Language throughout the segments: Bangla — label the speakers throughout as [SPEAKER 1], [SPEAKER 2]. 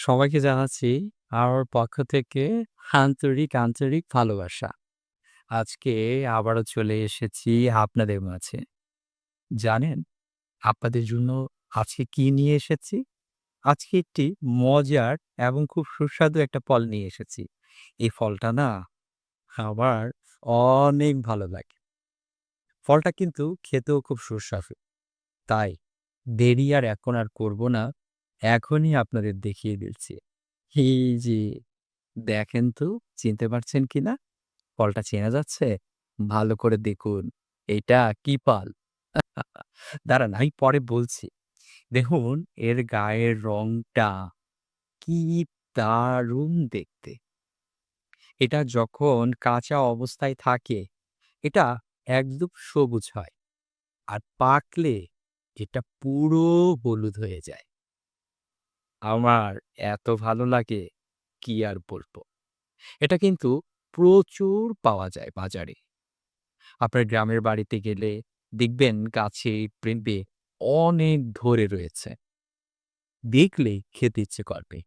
[SPEAKER 1] সবাইকে জানাচ্ছি আমার পক্ষ থেকে আন্তরিক ভালোবাসা। আজকে আবারও চলে এসেছি আপনাদের মাঝে। জানেন আপনাদের জন্য আজকে কি নিয়ে এসেছি? আজকে একটি মজার এবং খুব সুস্বাদু একটা ফল নিয়ে এসেছি। এই ফলটা না আমার অনেক ভালো লাগে। ফলটা কিন্তু খেতেও খুব সুস্বাদু। তাই দেরি আর এখন আর করব না। এখনই আপনাদের দেখিয়ে দিচ্ছি। এই যে দেখেন তো, চিনতে পারছেন কিনা? ফলটা চেনা যাচ্ছে? ভালো করে দেখুন। এটা কি ফল? দাঁড়ান আমি পরে বলছি। দেখুন এর গায়ের রংটা কি দারুণ দেখতে! এটা যখন কাঁচা অবস্থায় থাকে, এটা একদম সবুজ হয়। আর পাকলে এটা পুরো হলুদ হয়ে যায়। আমার এত ভালো লাগে কি আর বলব। এটা কিন্তু প্রচুর পাওয়া যায় বাজারে। আপনার গ্রামের বাড়িতে গেলে দেখবেন গাছে পেঁপে অনেক ধরে রয়েছে। দেখলেই খেতে ইচ্ছে করবে।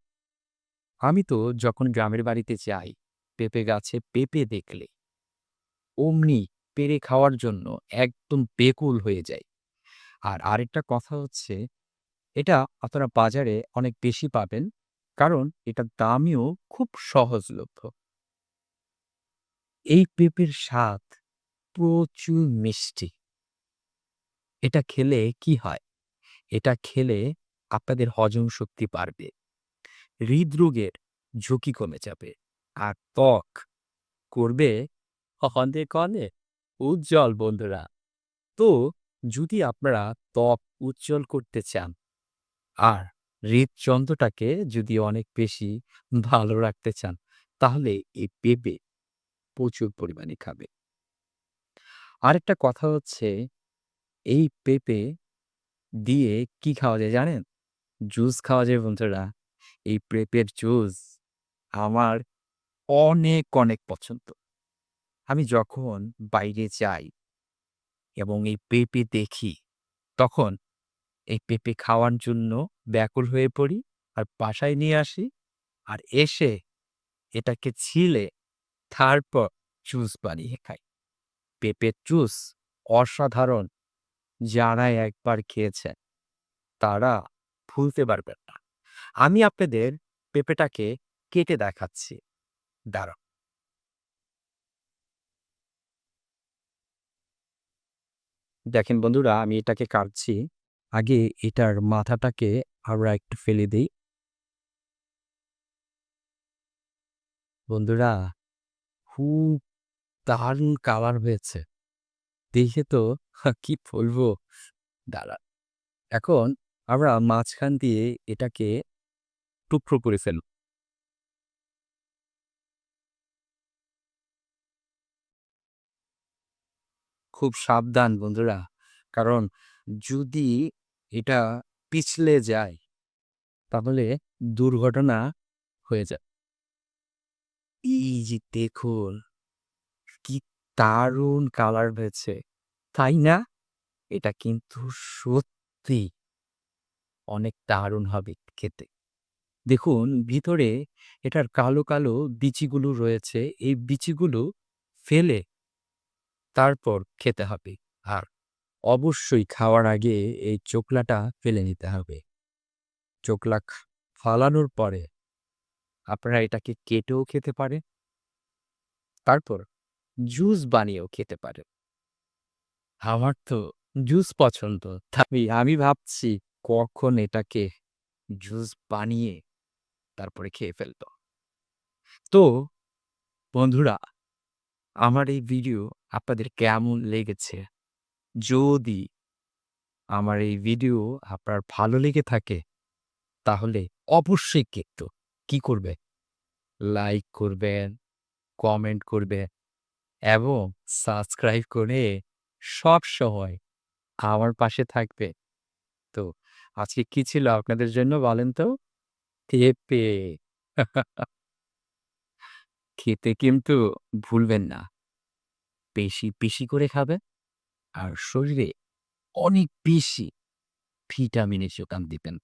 [SPEAKER 1] আমি তো যখন গ্রামের বাড়িতে যাই, পেঁপে গাছে পেঁপে দেখলে অমনি পেড়ে খাওয়ার জন্য একদম বেকুল হয়ে যাই। আর আরেকটা কথা হচ্ছে, এটা আপনারা বাজারে অনেক বেশি পাবেন। কারণ এটার দামিও খুব সহজলভ্য। এই পেঁপের স্বাদ প্রচুর মিষ্টি। এটা খেলে কি হয়? এটা খেলে আপনাদের হজম শক্তি বাড়বে, হৃদরোগের ঝুঁকি কমে যাবে, আর ত্বক করবে কনে কনে উজ্জ্বল বন্ধুরা। তো যদি আপনারা ত্বক উজ্জ্বল করতে চান আর হৃদযন্ত্রটাকে যদি অনেক বেশি ভালো রাখতে চান, তাহলে এই পেঁপে প্রচুর পরিমাণে খাবে। আরেকটা কথা হচ্ছে, এই পেঁপে দিয়ে কি খাওয়া যায় জানেন? জুস খাওয়া যায় বন্ধুরা। এই পেঁপের জুস আমার অনেক পছন্দ। আমি যখন বাইরে যাই এবং এই পেঁপে দেখি, তখন এই পেঁপে খাওয়ার জন্য ব্যাকুল হয়ে পড়ি আর বাসায় নিয়ে আসি। আর এসে এটাকে ছিলে তারপর জুস বানিয়ে খাই। পেঁপের জুস অসাধারণ। যারা একবার খেয়েছেন তারা ভুলতে পারবেন না। আমি আপনাদের পেঁপেটাকে কেটে দেখাচ্ছি। দাঁড়ান। দেখেন বন্ধুরা, আমি এটাকে কাটছি। আগে এটার মাথাটাকে আমরা একটু ফেলে দেই। বন্ধুরা, খুব দারুণ কালার হয়েছে। দেখে তো কি বলবো? দাঁড়ান। এখন আমরা মাঝখান দিয়ে এটাকে টুকরো করে ফেলব। খুব সাবধান বন্ধুরা। কারণ যদি এটা পিছলে যায়, তাহলে দুর্ঘটনা হয়ে যায়। এই যে দেখুন, কি দারুণ কালার হয়েছে, তাই না? এটা কিন্তু সত্যি অনেক দারুণ হবে খেতে। দেখুন ভিতরে এটার কালো বিচিগুলো রয়েছে। এই বিচিগুলো ফেলে তারপর খেতে হবে। আর অবশ্যই খাওয়ার আগে এই চোকলাটা ফেলে নিতে হবে। চোকলা ফালানোর পরে আপনারা এটাকে কেটেও খেতে পারেন। তারপর জুস বানিয়েও খেতে পারেন। আমার তো জুস পছন্দ। আমি ভাবছি কখন এটাকে জুস বানিয়ে তারপরে খেয়ে ফেলব। তো বন্ধুরা, আমার এই ভিডিও আপনাদের কেমন লেগেছে? যদি আমার এই ভিডিও আপনার ভালো লেগে থাকে, তাহলে অবশ্যই কিন্তু কি করবে? লাইক করবেন, কমেন্ট করবেন এবং সাবস্ক্রাইব করে সবসময় আমার পাশে থাকবে। তো আজকে কি ছিল আপনাদের জন্য বলেন তো? পেঁপে। খেতে কিন্তু ভুলবেন না। বেশি করে খাবেন আর শরীরে অনেক বেশি ভিটামিনের যোগান দিবেন।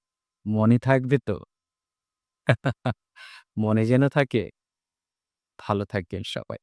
[SPEAKER 1] মনে থাকবে তো? মনে যেন থাকে, ভালো থাকবেন সবাই।